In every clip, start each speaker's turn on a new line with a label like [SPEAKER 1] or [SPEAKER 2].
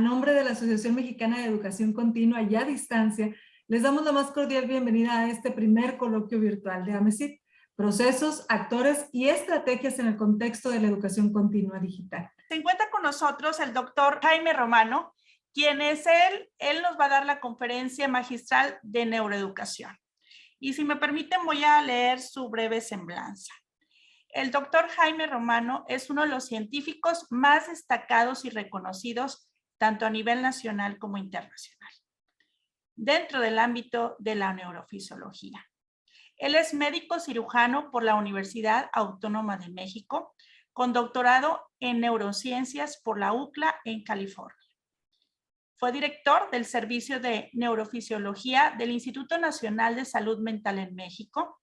[SPEAKER 1] nombre de la Asociación Mexicana de Educación Continua y a Distancia, les damos la más cordial bienvenida a este primer coloquio virtual de AMECID, procesos, actores y estrategias en el contexto de la educación continua digital.
[SPEAKER 2] Se encuentra con nosotros el doctor Jaime Romano, quien es él nos va a dar la conferencia magistral de neuroeducación. Y si me permiten, voy a leer su breve semblanza. El doctor Jaime Romano es uno de los científicos más destacados y reconocidos tanto a nivel nacional como internacional, dentro del ámbito de la neurofisiología. Él es médico cirujano por la Universidad Autónoma de México, con doctorado en neurociencias por la UCLA en California. Fue director del Servicio de Neurofisiología del Instituto Nacional de Salud Mental en México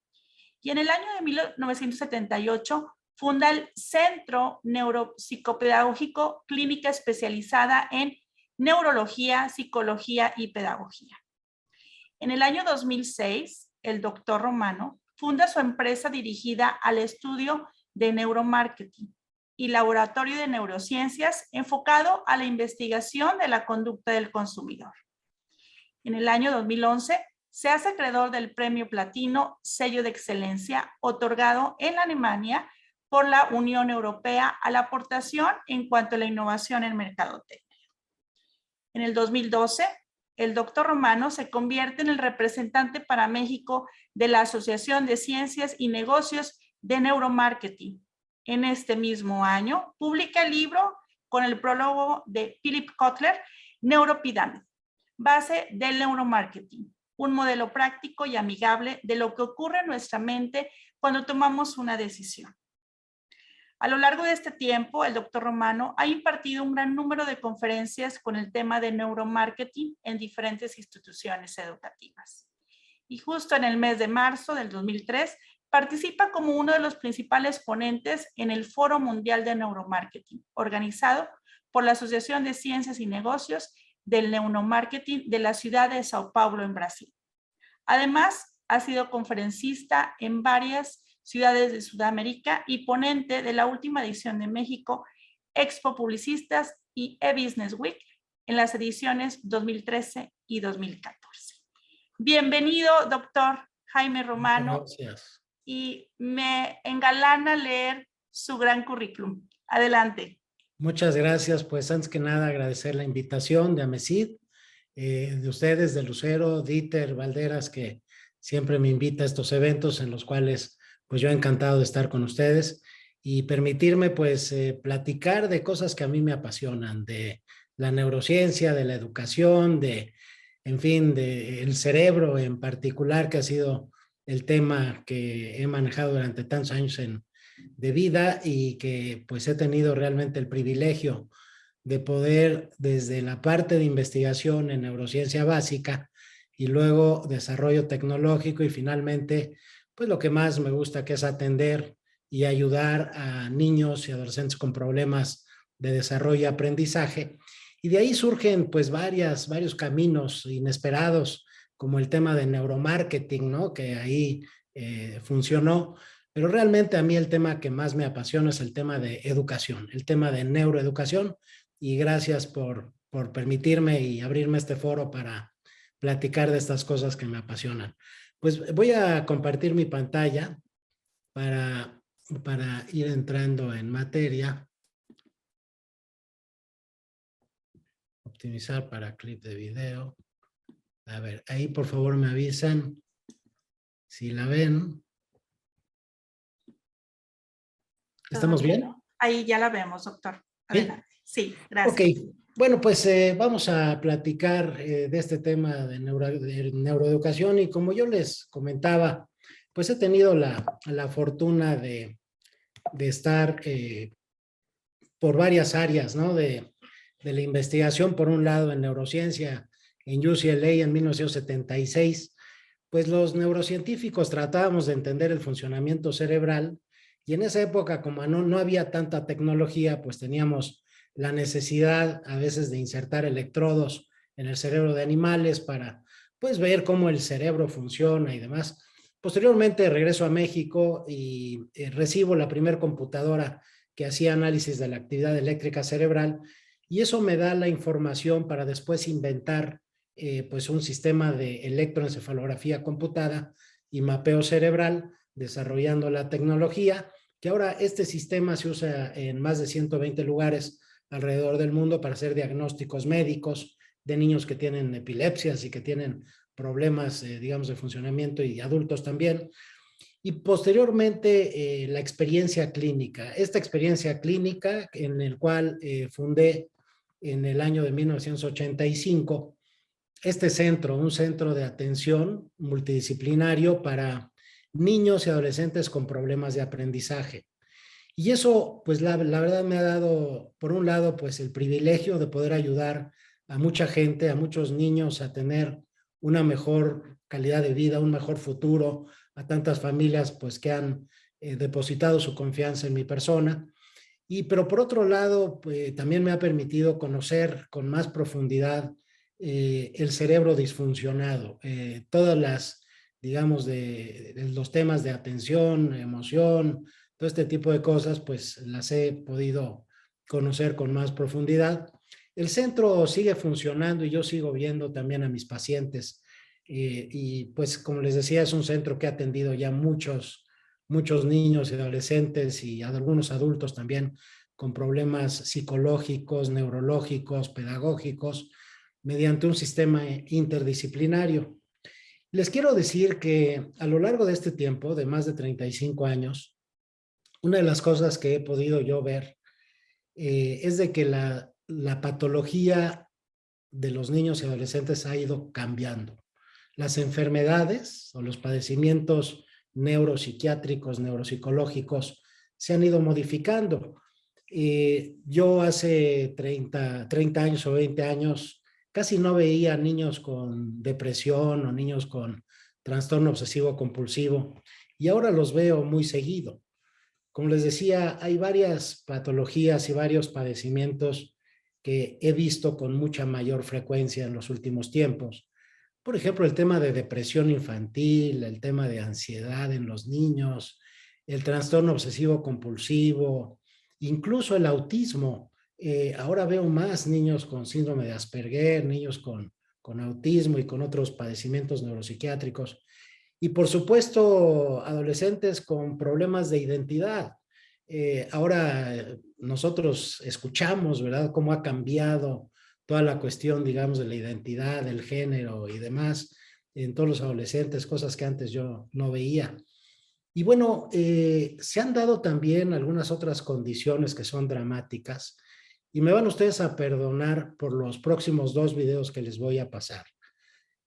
[SPEAKER 2] y en el año de 1978 funda el Centro Neuropsicopedagógico Clínica Especializada en Neurología, Psicología y Pedagogía. En el año 2006, el doctor Romano funda su empresa dirigida al estudio de neuromarketing y laboratorio de neurociencias enfocado a la investigación de la conducta del consumidor. En el año 2011 se hace acreedor del Premio Platino, sello de excelencia, otorgado en Alemania por la Unión Europea a la aportación en cuanto a la innovación en mercadotecnia. En el 2012, el doctor Romano se convierte en el representante para México de la Asociación de Ciencias y Negocios de Neuromarketing. En este mismo año, publica el libro con el prólogo de Philip Kotler, Neuropyramid, base del neuromarketing, un modelo práctico y amigable de lo que ocurre en nuestra mente cuando tomamos una decisión. A lo largo de este tiempo, el doctor Romano ha impartido un gran número de conferencias con el tema de neuromarketing en diferentes instituciones educativas. Y justo en el mes de marzo del 2003, participa como uno de los principales ponentes en el Foro Mundial de Neuromarketing, organizado por la Asociación de Ciencias y Negocios del Neuromarketing de la ciudad de Sao Paulo, en Brasil. Además, ha sido conferencista en varias ciudades de Sudamérica y ponente de la última edición de México, Expo Publicistas y eBusiness Week en las ediciones 2013 y 2014. Bienvenido, doctor Jaime Romano.
[SPEAKER 3] Gracias.
[SPEAKER 2] Y me engalana leer su gran currículum. Adelante.
[SPEAKER 3] Muchas gracias. Pues antes que nada agradecer la invitación de AMECID, de ustedes, de Lucero, Dieter, Valderas, que siempre me invita a estos eventos en los cuales pues yo encantado de estar con ustedes y permitirme pues platicar de cosas que a mí me apasionan, de la neurociencia, de la educación, en fin, del cerebro en particular, que ha sido el tema que he manejado durante tantos años de vida y que pues he tenido realmente el privilegio de poder desde la parte de investigación en neurociencia básica y luego desarrollo tecnológico y finalmente pues lo que más me gusta, que es atender y ayudar a niños y adolescentes con problemas de desarrollo y aprendizaje. Y de ahí surgen pues varios caminos inesperados, como el tema de neuromarketing, ¿no? Que ahí funcionó. Pero realmente a mí el tema que más me apasiona es el tema de educación, el tema de neuroeducación. Y gracias por permitirme y abrirme este foro para platicar de estas cosas que me apasionan. Pues voy a compartir mi pantalla para ir entrando en materia. Optimizar para clip de video. A ver, ahí por favor me avisan si la ven. ¿Estamos bien?
[SPEAKER 2] Ahí ya la vemos, doctor. Adelante. Sí, gracias.
[SPEAKER 3] Ok, bueno, pues vamos a platicar de este tema de neuroeducación y como yo les comentaba, pues he tenido la fortuna de estar por varias áreas, ¿no? De la investigación, por un lado en neurociencia en UCLA en 1976, pues los neurocientíficos tratábamos de entender el funcionamiento cerebral y en esa época como no había tanta tecnología, pues teníamos la necesidad a veces de insertar electrodos en el cerebro de animales para pues ver cómo el cerebro funciona y demás. Posteriormente regreso a México y recibo la primera computadora que hacía análisis de la actividad eléctrica cerebral y eso me da la información para después inventar pues un sistema de electroencefalografía computada y mapeo cerebral, desarrollando la tecnología, que ahora este sistema se usa en más de 120 lugares alrededor del mundo para hacer diagnósticos médicos de niños que tienen epilepsias y que tienen problemas, digamos, de funcionamiento, y adultos también. Y posteriormente la experiencia clínica. Esta experiencia clínica en el cual fundé en el año de 1985 este centro, un centro de atención multidisciplinario para niños y adolescentes con problemas de aprendizaje. Y eso, pues la verdad me ha dado, por un lado, pues el privilegio de poder ayudar a mucha gente, a muchos niños a tener una mejor calidad de vida, un mejor futuro, a tantas familias pues que han depositado su confianza en mi persona. Pero por otro lado, pues, también me ha permitido conocer con más profundidad el cerebro disfuncionado, todas las, digamos, de los temas de atención, emoción, todo este tipo de cosas, pues las he podido conocer con más profundidad. El centro sigue funcionando y yo sigo viendo también a mis pacientes. Y pues como les decía, es un centro que ha atendido ya muchos niños y adolescentes y algunos adultos también con problemas psicológicos, neurológicos, pedagógicos, mediante un sistema interdisciplinario. Les quiero decir que a lo largo de este tiempo, de más de 35 años, una de las cosas que he podido yo ver es de que la patología de los niños y adolescentes ha ido cambiando. Las enfermedades o los padecimientos neuropsiquiátricos, neuropsicológicos, se han ido modificando. Yo hace 30 años o 20 años casi no veía niños con depresión o niños con trastorno obsesivo compulsivo, y ahora los veo muy seguido. Como les decía, hay varias patologías y varios padecimientos que he visto con mucha mayor frecuencia en los últimos tiempos. Por ejemplo, el tema de depresión infantil, el tema de ansiedad en los niños, el trastorno obsesivo compulsivo, incluso el autismo. Ahora veo más niños con síndrome de Asperger, niños con autismo y con otros padecimientos neuropsiquiátricos. Y por supuesto, adolescentes con problemas de identidad. Ahora nosotros escuchamos, ¿verdad?, cómo ha cambiado toda la cuestión, digamos, de la identidad, del género y demás en todos los adolescentes, cosas que antes yo no veía. Y bueno, se han dado también algunas otras condiciones que son dramáticas, y me van ustedes a perdonar por los próximos 2 videos que les voy a pasar,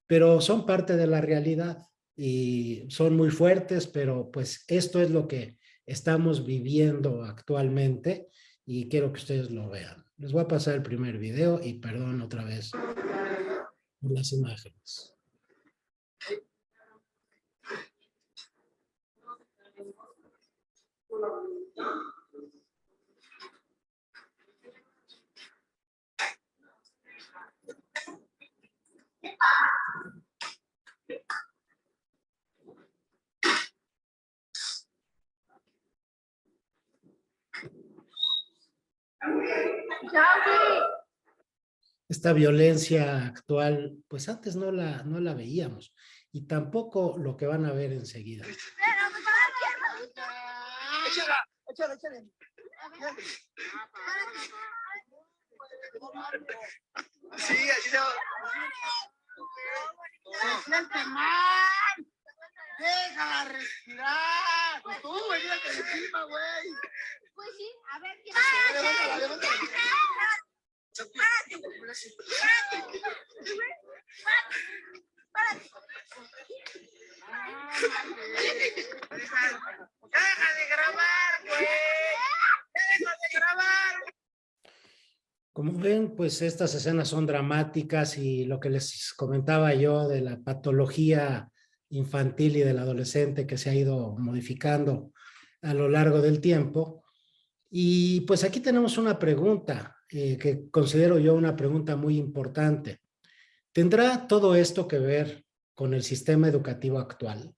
[SPEAKER 3] pero son parte de la realidad y son muy fuertes, pero pues esto es lo que estamos viviendo actualmente y quiero que ustedes lo vean. Les voy a pasar el primer video y perdón otra vez por las imágenes. Esta violencia actual, pues antes no la veíamos, y tampoco lo que van a ver enseguida. Échale. Sí, así se va. Se siente mal. Déjala respirar. Pues tú, veníate encima, güey. Pues sí, a ver. Levántala. Deja de grabar, güey. Deja de grabar. Como ven, pues estas escenas son dramáticas, y lo que les comentaba yo de la patología infantil y del adolescente que se ha ido modificando a lo largo del tiempo. Y pues aquí tenemos una pregunta que considero yo una pregunta muy importante. ¿Tendrá todo esto que ver con el sistema educativo actual?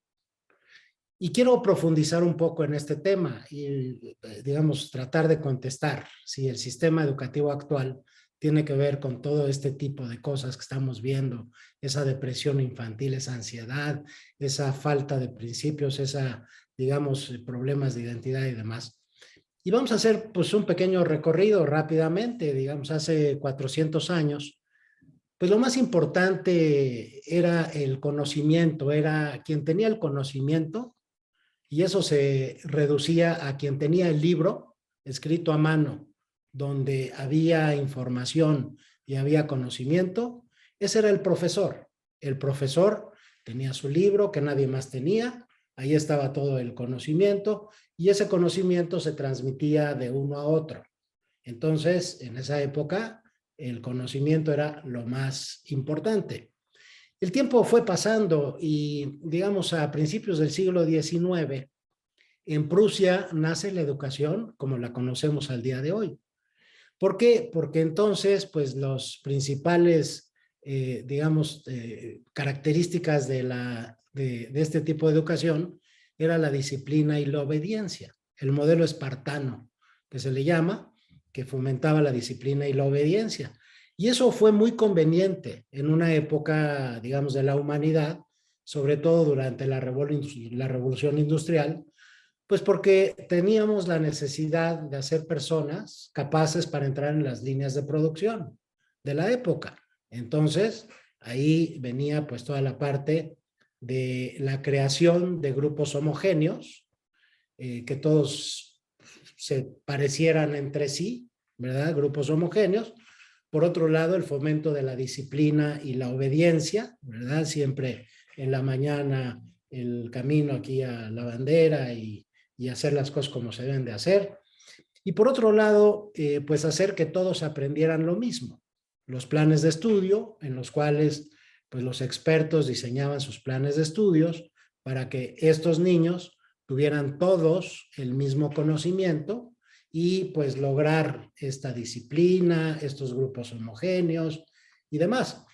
[SPEAKER 3] Y quiero profundizar un poco en este tema y, digamos, tratar de contestar si el sistema educativo actual tiene que ver con todo este tipo de cosas que estamos viendo, esa depresión infantil, esa ansiedad, esa falta de principios, esa, digamos, problemas de identidad y demás. Y vamos a hacer pues un pequeño recorrido rápidamente, digamos, hace 400 años. Pues lo más importante era el conocimiento, era quien tenía el conocimiento, y eso se reducía a quien tenía el libro escrito a mano, donde había información y había conocimiento. Ese era el profesor. El profesor tenía su libro que nadie más tenía, ahí estaba todo el conocimiento, y ese conocimiento se transmitía de uno a otro. Entonces, en esa época, el conocimiento era lo más importante. El tiempo fue pasando y, digamos, a principios del siglo XIX, en Prusia nace la educación como la conocemos al día de hoy. ¿Por qué? Porque entonces, pues, los principales, digamos, características de este tipo de educación era la disciplina y la obediencia. El modelo espartano, que se le llama, que fomentaba la disciplina y la obediencia. Y eso fue muy conveniente en una época, digamos, de la humanidad, sobre todo durante la revolución industrial, pues porque teníamos la necesidad de hacer personas capaces para entrar en las líneas de producción de la época. Entonces, ahí venía pues toda la parte de la creación de grupos homogéneos, que todos se parecieran entre sí, ¿verdad? Grupos homogéneos. Por otro lado, el fomento de la disciplina y la obediencia, ¿verdad? Siempre en la mañana el camino aquí a la bandera y hacer las cosas como se deben de hacer. Y por otro lado, pues hacer que todos aprendieran lo mismo. Los planes de estudio en los cuales pues los expertos diseñaban sus planes de estudios para que estos niños tuvieran todos el mismo conocimiento y pues lograr esta disciplina, estos grupos homogéneos y demás.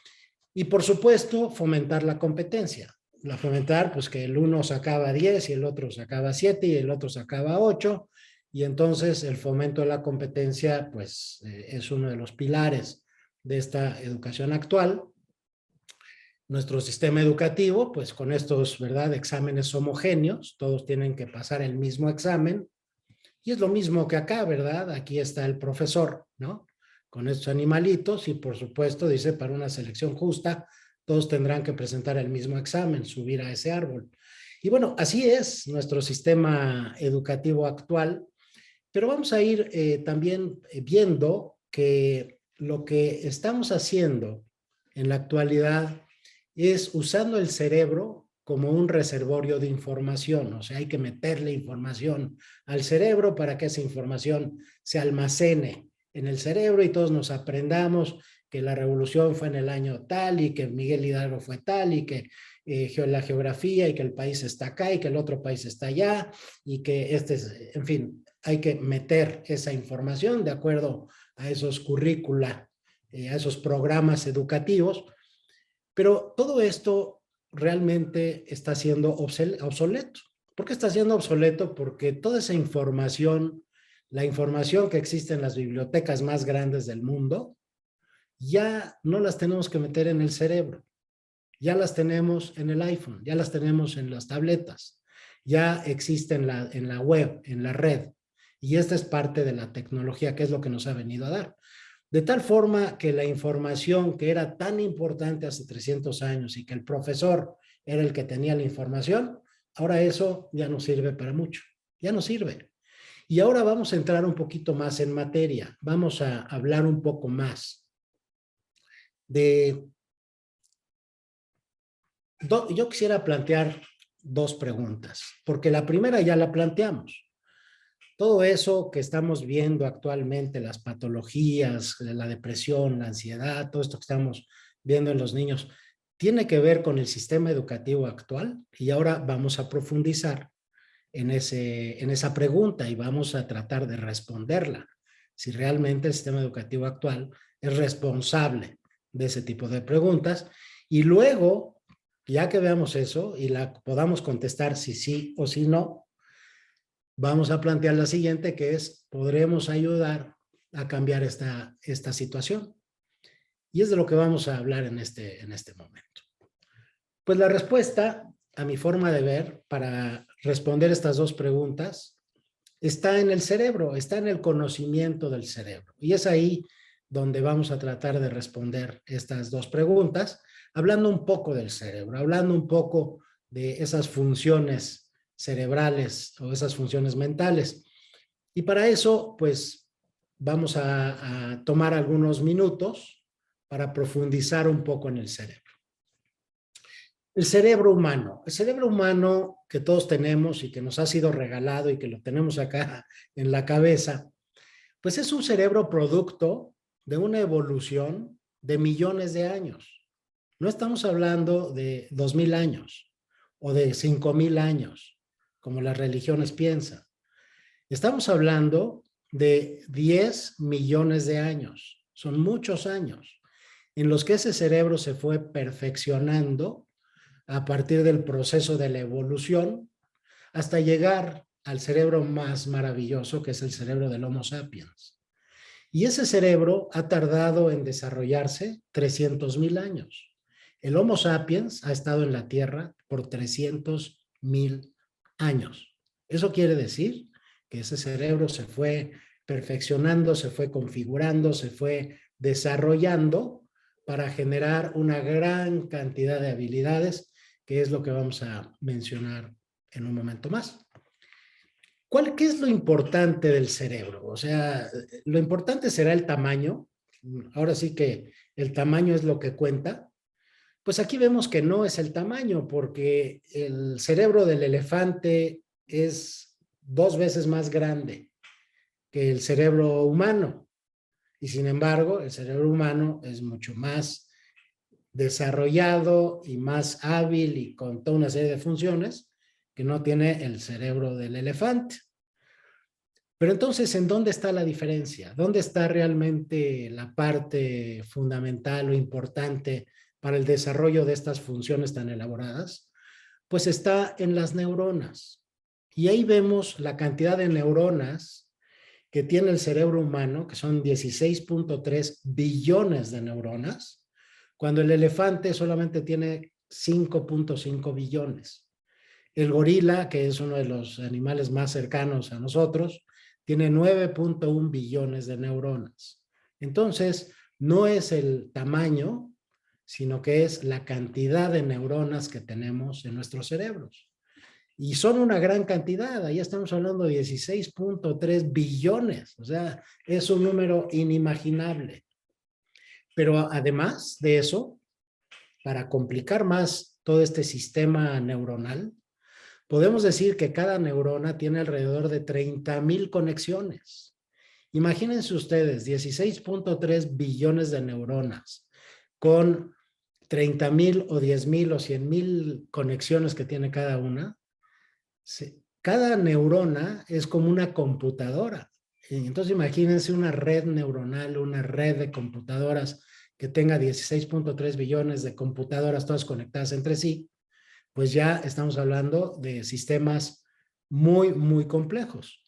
[SPEAKER 3] Y por supuesto, fomentar la competencia. La fomentar, pues que el uno sacaba 10 y el otro sacaba 7 y el otro sacaba 8. Y entonces el fomento de la competencia, pues es uno de los pilares de esta educación actual. Nuestro sistema educativo, pues con estos, ¿verdad?, exámenes homogéneos, todos tienen que pasar el mismo examen. Y es lo mismo que acá, ¿verdad? Aquí está el profesor, ¿no? Con estos animalitos y por supuesto dice para una selección justa, todos tendrán que presentar el mismo examen, subir a ese árbol. Y bueno, así es nuestro sistema educativo actual, pero vamos a ir también viendo que lo que estamos haciendo en la actualidad es usando el cerebro como un reservorio de información, o sea, hay que meterle información al cerebro para que esa información se almacene en el cerebro y todos nos aprendamos que la revolución fue en el año tal y que Miguel Hidalgo fue tal y que la geografía y que el país está acá y que el otro país está allá y que en fin, hay que meter esa información de acuerdo a esos currícula, a esos programas educativos, pero todo esto realmente está siendo obsoleto. ¿Por qué está siendo obsoleto? Porque toda esa información, la información que existe en las bibliotecas más grandes del mundo, ya no las tenemos que meter en el cerebro. Ya las tenemos en el iPhone, ya las tenemos en las tabletas, ya existe en la web, en la red. Y esta es parte de la tecnología, que es lo que nos ha venido a dar. De tal forma que la información que era tan importante hace 300 años y que el profesor era el que tenía la información, ahora eso ya no sirve para mucho, ya no sirve. Y ahora vamos a entrar un poquito más en materia, vamos a hablar un poco más de... Yo quisiera plantear dos preguntas, porque la primera ya la planteamos. Todo eso que estamos viendo actualmente, las patologías, la depresión, la ansiedad, todo esto que estamos viendo en los niños, tiene que ver con el sistema educativo actual. Y ahora vamos a profundizar en esa pregunta y vamos a tratar de responderla. Si realmente el sistema educativo actual es responsable de ese tipo de preguntas. Y luego, ya que veamos eso y la podamos contestar si sí o si no, vamos a plantear la siguiente, que es, ¿podremos ayudar a cambiar esta situación? Y es de lo que vamos a hablar en este momento. Pues la respuesta, a mi forma de ver, para responder estas dos preguntas, está en el cerebro, está en el conocimiento del cerebro. Y es ahí donde vamos a tratar de responder estas dos preguntas, hablando un poco del cerebro, hablando un poco de esas funciones cerebrales o esas funciones mentales. Y para eso, pues, vamos a tomar algunos minutos para profundizar un poco en el cerebro. El cerebro humano que todos tenemos y que nos ha sido regalado y que lo tenemos acá en la cabeza, pues es un cerebro producto de una evolución de millones de años. No estamos hablando de 2000 años o de 5000 años, como las religiones piensan. Estamos hablando de 10 millones de años. Son muchos años en los que ese cerebro se fue perfeccionando a partir del proceso de la evolución hasta llegar al cerebro más maravilloso, que es el cerebro del Homo sapiens. Y ese cerebro ha tardado en desarrollarse 300,000 años. El Homo sapiens ha estado en la Tierra por 300,000 años. Eso quiere decir que ese cerebro se fue perfeccionando, se fue configurando, se fue desarrollando para generar una gran cantidad de habilidades, que es lo que vamos a mencionar en un momento más. ¿Qué es lo importante del cerebro? O sea, lo importante será el tamaño. Ahora sí que el tamaño es lo que cuenta. Pues aquí vemos que no es el tamaño, porque el cerebro del elefante es 2 veces más grande que el cerebro humano. Y sin embargo, el cerebro humano es mucho más desarrollado y más hábil y con toda una serie de funciones que no tiene el cerebro del elefante. Pero entonces, ¿en dónde está la diferencia? ¿Dónde está realmente la parte fundamental o importante para el desarrollo de estas funciones tan elaboradas? Pues está en las neuronas. Y ahí vemos la cantidad de neuronas que tiene el cerebro humano, que son 16.3 billones de neuronas, cuando el elefante solamente tiene 5.5 billones. El gorila, que es uno de los animales más cercanos a nosotros, tiene 9.1 billones de neuronas. Entonces, no es el tamaño, sino que es la cantidad de neuronas que tenemos en nuestros cerebros. Y son una gran cantidad, ahí estamos hablando de 16.3 billones, o sea, es un número inimaginable. Pero además de eso, para complicar más todo este sistema neuronal, podemos decir que cada neurona tiene alrededor de 30,000 conexiones. Imagínense ustedes, 16.3 billones de neuronas con 30,000 o 10,000 o 100,000 conexiones que tiene cada una. Cada neurona es como una computadora. Entonces imagínense una red neuronal, una red de computadoras que tenga 16.3 billones de computadoras todas conectadas entre sí, pues ya estamos hablando de sistemas muy, muy complejos.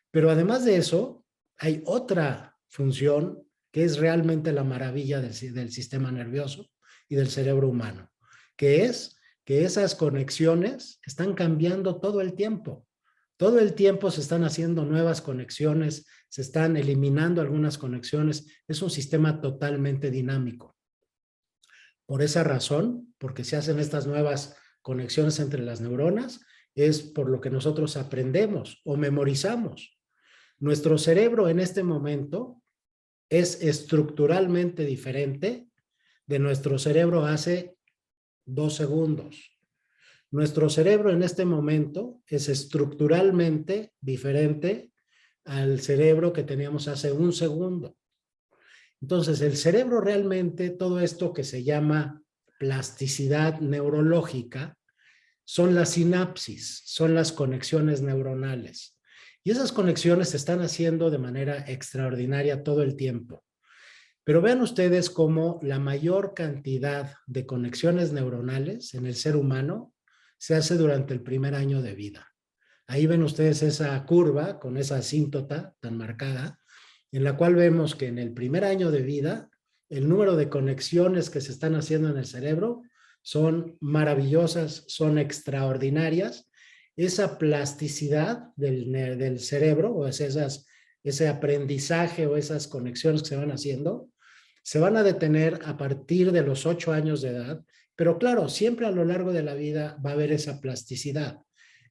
[SPEAKER 3] Pero además de eso, hay otra función que es realmente la maravilla del sistema nervioso y del cerebro humano, que es que esas conexiones están cambiando todo el tiempo. Todo el tiempo se están haciendo nuevas conexiones, se están eliminando algunas conexiones. Es un sistema totalmente dinámico. Por esa razón, porque se hacen estas nuevas conexiones entre las neuronas, es por lo que nosotros aprendemos o memorizamos. Nuestro cerebro en este momento es estructuralmente diferente de nuestro cerebro hace 2 segundos. Nuestro cerebro en este momento es estructuralmente diferente al cerebro que teníamos hace 1 segundo. Entonces, el cerebro realmente, todo esto que se llama plasticidad neurológica, son las sinapsis, son las conexiones neuronales. Y esas conexiones se están haciendo de manera extraordinaria todo el tiempo. Pero vean ustedes cómo la mayor cantidad de conexiones neuronales en el ser humano se hace durante el primer año de vida. Ahí ven ustedes esa curva con esa asíntota tan marcada, en la cual vemos que en el primer año de vida el número de conexiones que se están haciendo en el cerebro son maravillosas, son extraordinarias. Esa plasticidad del cerebro, o ese aprendizaje o esas conexiones que se van haciendo, se van a detener a partir de los 8 años de edad, pero claro, siempre a lo largo de la vida va a haber esa plasticidad,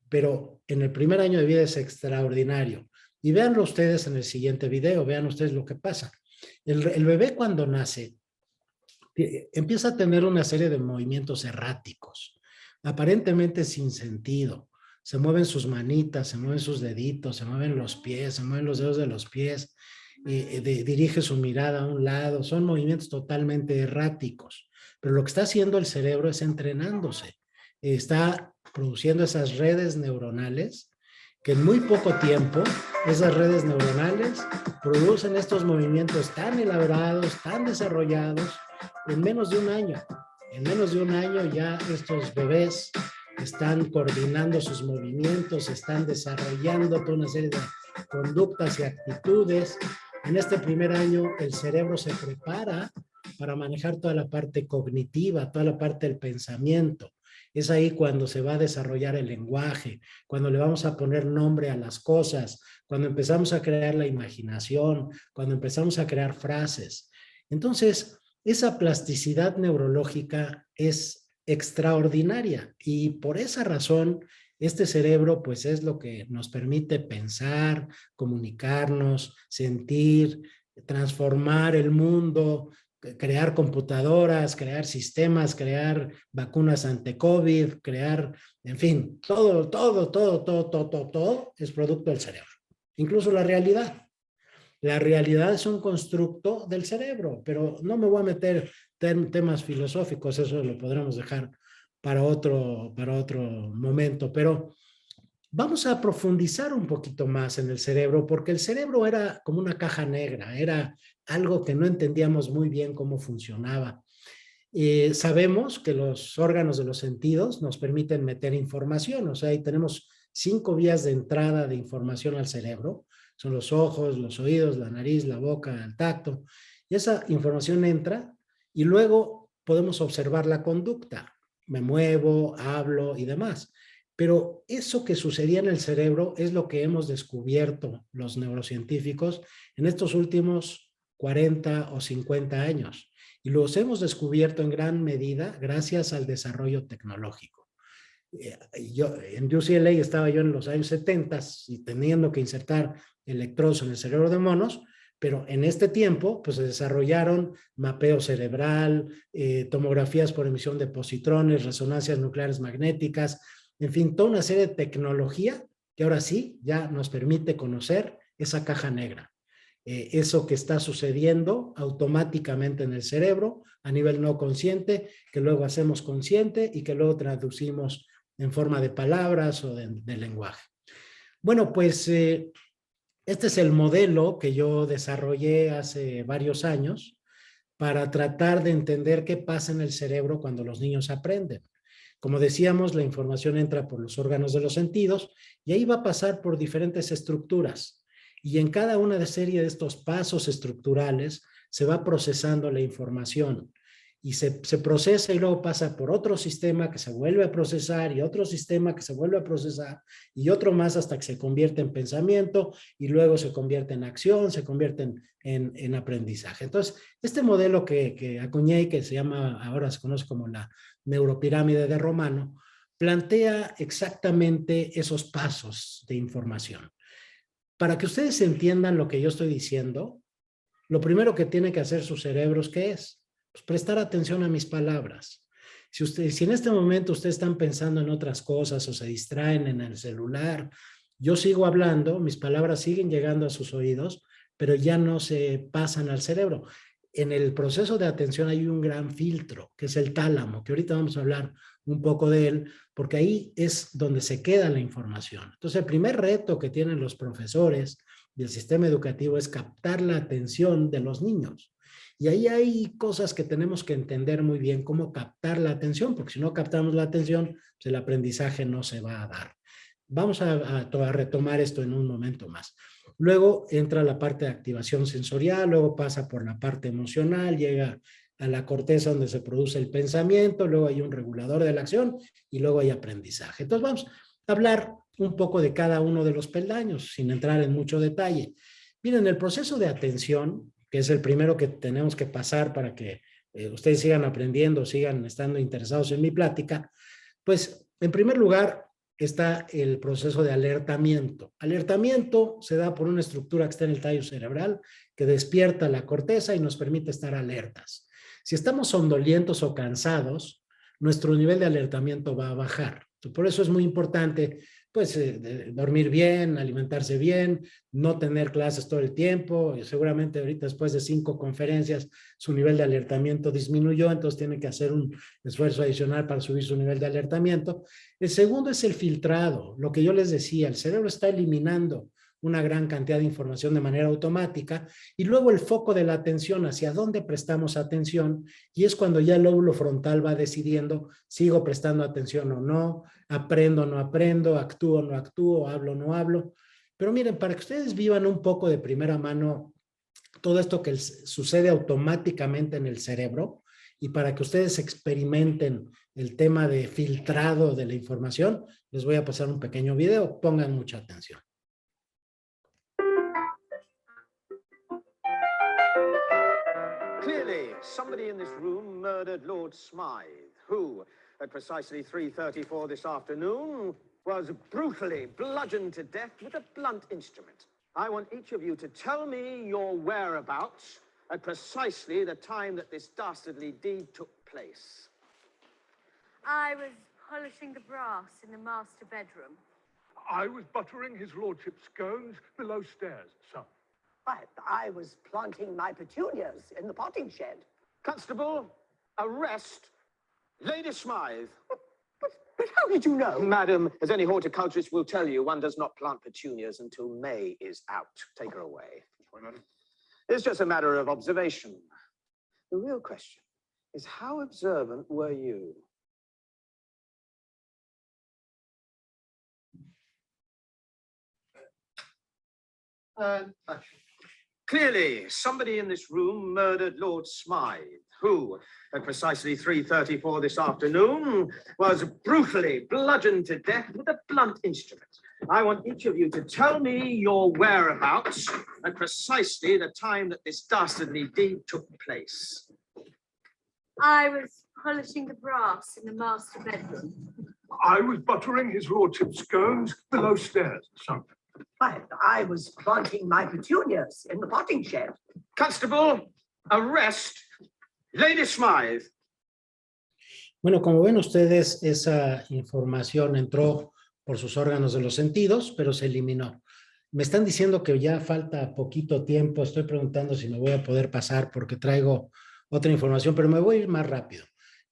[SPEAKER 3] pero en el primer año de vida es extraordinario. Y véanlo ustedes en el siguiente video, vean ustedes lo que pasa. El bebé cuando nace empieza a tener una serie de movimientos erráticos, aparentemente sin sentido. Se mueven sus manitas, se mueven sus deditos, se mueven los pies, se mueven los dedos de los pies, dirige su mirada a un lado, son movimientos totalmente erráticos. Pero lo que está haciendo el cerebro es entrenándose, está produciendo esas redes neuronales que en muy poco tiempo esas redes neuronales producen estos movimientos tan elaborados, tan desarrollados, en menos de un año. En menos de un año ya estos bebés están coordinando sus movimientos, están desarrollando toda una serie de conductas y actitudes. En este primer año el cerebro se prepara para manejar toda la parte cognitiva, toda la parte del pensamiento. Es ahí cuando se va a desarrollar el lenguaje, cuando le vamos a poner nombre a las cosas, cuando empezamos a crear la imaginación, cuando empezamos a crear frases. Entonces, esa plasticidad neurológica es extraordinaria y por esa razón este cerebro pues es lo que nos permite pensar, comunicarnos, sentir, transformar el mundo, crear computadoras, crear sistemas, crear vacunas ante COVID, crear, en fin, todo es producto del cerebro, incluso la realidad. La realidad es un constructo del cerebro, pero no me voy a meter temas filosóficos, eso lo podremos dejar para otro momento, pero vamos a profundizar un poquito más en el cerebro, porque el cerebro era como una caja negra, era algo que no entendíamos muy bien cómo funcionaba. Sabemos que los órganos de los sentidos nos permiten meter información, o sea, ahí tenemos 5 vías de entrada de información al cerebro, son los ojos, los oídos, la nariz, la boca, el tacto, y esa información entra y luego podemos observar la conducta, me muevo, hablo y demás. Pero eso que sucedía en el cerebro es lo que hemos descubierto los neurocientíficos en estos últimos 40 o 50 años. Y los hemos descubierto en gran medida gracias al desarrollo tecnológico. En UCLA estaba yo en los años 70 y teniendo que insertar electrodos en el cerebro de monos, pero en este tiempo pues se desarrollaron mapeo cerebral, tomografías por emisión de positrones, resonancias nucleares magnéticas, en fin, toda una serie de tecnología que ahora sí ya nos permite conocer esa caja negra. Eso que está sucediendo automáticamente en el cerebro a nivel no consciente, que luego hacemos consciente y que luego traducimos en forma de palabras o de lenguaje. Bueno, pues este es el modelo que yo desarrollé hace varios años para tratar de entender qué pasa en el cerebro cuando los niños aprenden. Como decíamos, la información entra por los órganos de los sentidos y ahí va a pasar por diferentes estructuras. Y en cada una de serie de estos pasos estructurales se va procesando la información. Y se procesa y luego pasa por otro sistema que se vuelve a procesar y otro sistema que se vuelve a procesar y otro más hasta que se convierte en pensamiento y luego se convierte en acción, se convierte en aprendizaje. Entonces, este modelo que acuñé y que se llama, ahora se conoce como la neuropirámide de Romano, plantea exactamente esos pasos de información. Para que ustedes entiendan lo que yo estoy diciendo, lo primero que tiene que hacer sus cerebros, ¿qué es? Pues prestar atención a mis palabras. Si en este momento ustedes están pensando en otras cosas o se distraen en el celular, yo sigo hablando, mis palabras siguen llegando a sus oídos, pero ya no se pasan al cerebro. En el proceso de atención hay un gran filtro, que es el tálamo, que ahorita vamos a hablar un poco de él, porque ahí es donde se queda la información. Entonces, el primer reto que tienen los profesores del sistema educativo es captar la atención de los niños. Y ahí hay cosas que tenemos que entender muy bien, cómo captar la atención, porque si no captamos la atención, pues el aprendizaje no se va a dar. Vamos a retomar esto en un momento más. Luego entra la parte de activación sensorial, luego pasa por la parte emocional, llega a la corteza donde se produce el pensamiento, luego hay un regulador de la acción y luego hay aprendizaje. Entonces vamos a hablar un poco de cada uno de los peldaños sin entrar en mucho detalle. Miren, el proceso de atención, que es el primero que tenemos que pasar para que ustedes sigan aprendiendo, sigan estando interesados en mi plática, pues en primer lugar está el proceso de alertamiento. Alertamiento se da por una estructura que está en el tallo cerebral que despierta la corteza y nos permite estar alertas. Si estamos somnolientos o cansados, nuestro nivel de alertamiento va a bajar. Por eso es muy importante pues dormir bien, alimentarse bien, no tener clases todo el tiempo. Seguramente ahorita después de 5 conferencias su nivel de alertamiento disminuyó, entonces tiene que hacer un esfuerzo adicional para subir su nivel de alertamiento. El segundo es el filtrado, lo que yo les decía, el cerebro está eliminando una gran cantidad de información de manera automática y luego el foco de la atención, hacia dónde prestamos atención, y es cuando ya el lóbulo frontal va decidiendo, sigo prestando atención o no, aprendo o no aprendo, actúo o no actúo, hablo o no hablo. Pero miren, para que ustedes vivan un poco de primera mano todo esto que sucede automáticamente en el cerebro y para que ustedes experimenten el tema de filtrado de la información, les voy a pasar un pequeño video, pongan mucha atención.
[SPEAKER 4] Clearly, somebody in this room murdered Lord Smythe, who, at precisely 3:34 this afternoon, was brutally bludgeoned to death with a blunt instrument. I want each of you to tell me your whereabouts at precisely the time that this dastardly deed took place.
[SPEAKER 5] I was polishing the brass in the master bedroom.
[SPEAKER 6] I was buttering his lordship's scones below stairs, sir.
[SPEAKER 7] I was planting my petunias in the potting shed.
[SPEAKER 4] Constable, arrest Lady Smythe.
[SPEAKER 7] But how did you know?
[SPEAKER 4] Madam, as any horticulturist will tell you, one does not plant petunias until May is out. Take her away. It's just a matter of observation. The real question is, how observant were you? Action. Clearly, somebody in this room murdered Lord Smythe, who, at precisely 3:34 this afternoon, was brutally bludgeoned to death with a blunt instrument. I want each of you to tell me your whereabouts at precisely the time that this dastardly deed took place.
[SPEAKER 5] I was polishing the brass in the master bedroom.
[SPEAKER 6] I was buttering his lordship's scones below stairs, sir.
[SPEAKER 7] I was planting my petunias in the potting shed.
[SPEAKER 4] Constable, arrest Lady Smythe.
[SPEAKER 3] Bueno, como ven ustedes, esa información entró por sus órganos de los sentidos, pero se eliminó. Me están diciendo que ya falta poquito tiempo. Estoy preguntando si me voy a poder pasar porque traigo otra información, pero me voy a ir más rápido.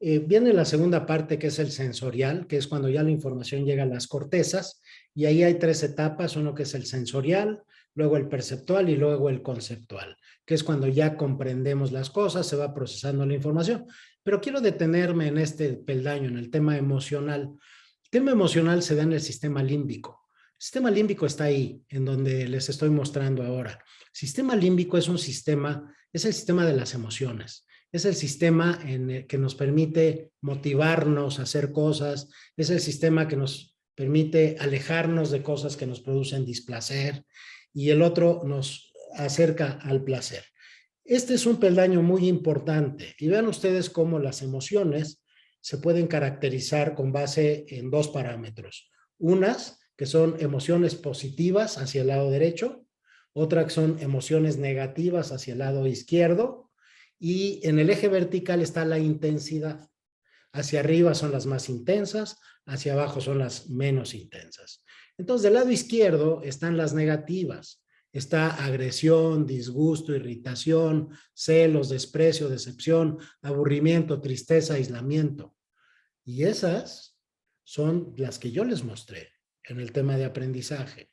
[SPEAKER 3] Viene la segunda parte, que es el sensorial, que es cuando ya la información llega a las cortezas, y ahí hay 3 etapas, uno que es el sensorial, luego el perceptual y luego el conceptual, que es cuando ya comprendemos las cosas, se va procesando la información. Pero quiero detenerme en este peldaño, en el tema emocional. El tema emocional se da en el sistema límbico. El sistema límbico está ahí, en donde les estoy mostrando ahora. El sistema límbico es un sistema, es el sistema de las emociones. Es el sistema que nos permite motivarnos a hacer cosas, es el sistema que nos permite alejarnos de cosas que nos producen displacer, y el otro nos acerca al placer. Este es un peldaño muy importante, y vean ustedes cómo las emociones se pueden caracterizar con base en 2 parámetros. Unas que son emociones positivas hacia el lado derecho, otra que son emociones negativas hacia el lado izquierdo, y en el eje vertical está la intensidad. Hacia arriba son las más intensas, hacia abajo son las menos intensas. Entonces, del lado izquierdo están las negativas. Está agresión, disgusto, irritación, celos, desprecio, decepción, aburrimiento, tristeza, aislamiento. Y esas son las que yo les mostré en el tema de aprendizaje.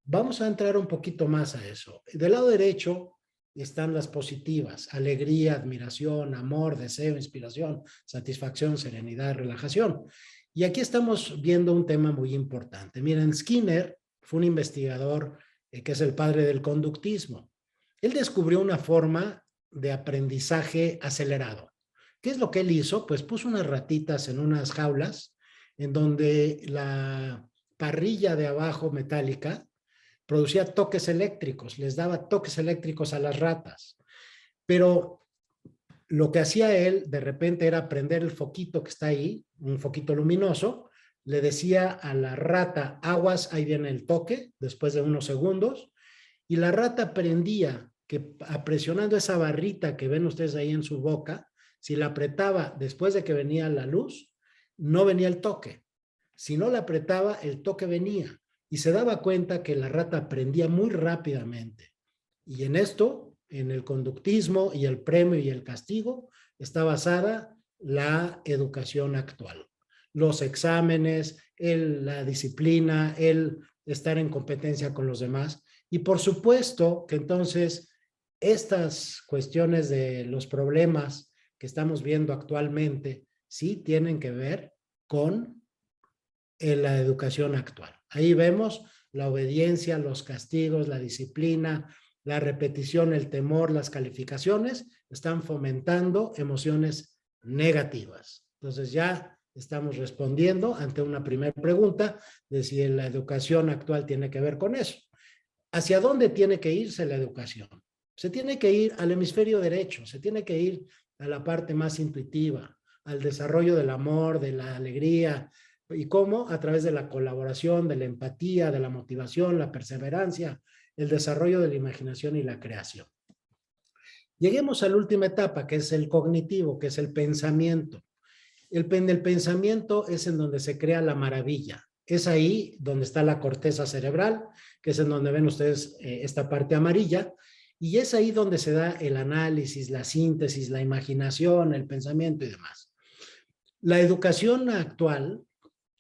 [SPEAKER 3] Vamos a entrar un poquito más a eso. Del lado derecho están las positivas: alegría, admiración, amor, deseo, inspiración, satisfacción, serenidad, relajación. Y aquí estamos viendo un tema muy importante. Miren, Skinner fue un investigador que es el padre del conductismo. Él descubrió una forma de aprendizaje acelerado. ¿Qué es lo que él hizo? Pues puso unas ratitas en unas jaulas en donde la parrilla de abajo metálica producía toques eléctricos, les daba toques eléctricos a las ratas. Pero lo que hacía él de repente era prender el foquito que está ahí, un foquito luminoso, le decía a la rata, aguas, ahí viene el toque, después de unos segundos, y la rata aprendía que presionando esa barrita que ven ustedes ahí en su boca, si la apretaba después de que venía la luz, no venía el toque. Si no la apretaba, el toque venía. Y se daba cuenta que la rata aprendía muy rápidamente. Y en esto, en el conductismo y el premio y el castigo, está basada la educación actual. Los exámenes, la disciplina, el estar en competencia con los demás. Y por supuesto que entonces estas cuestiones de los problemas que estamos viendo actualmente sí tienen que ver con la educación actual. Ahí vemos la obediencia, los castigos, la disciplina, la repetición, el temor, las calificaciones, están fomentando emociones negativas. Entonces ya estamos respondiendo ante una primera pregunta de si la educación actual tiene que ver con eso. ¿Hacia dónde tiene que irse la educación? Se tiene que ir al hemisferio derecho, se tiene que ir a la parte más intuitiva, al desarrollo del amor, de la alegría. ¿Y cómo? A través de la colaboración, de la empatía, de la motivación, la perseverancia, el desarrollo de la imaginación y la creación. Lleguemos a la última etapa, que es el cognitivo, que es el pensamiento. El pensamiento es en donde se crea la maravilla. Es ahí donde está la corteza cerebral, que es en donde ven ustedes esta parte amarilla, y es ahí donde se da el análisis, la síntesis, la imaginación, el pensamiento y demás. La educación actual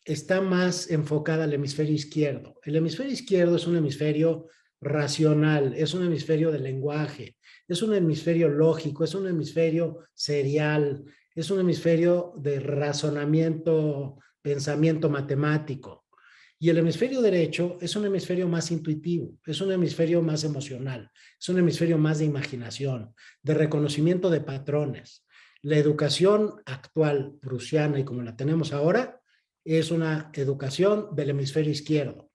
[SPEAKER 3] está más enfocada al hemisferio izquierdo. El hemisferio izquierdo es un hemisferio racional, es un hemisferio de lenguaje, es un hemisferio lógico, es un hemisferio serial, es un hemisferio de razonamiento, pensamiento matemático. Y el hemisferio derecho es un hemisferio más intuitivo, es un hemisferio más emocional, es un hemisferio más de imaginación, de reconocimiento de patrones. La educación actual prusiana y como la tenemos ahora es una educación del hemisferio izquierdo.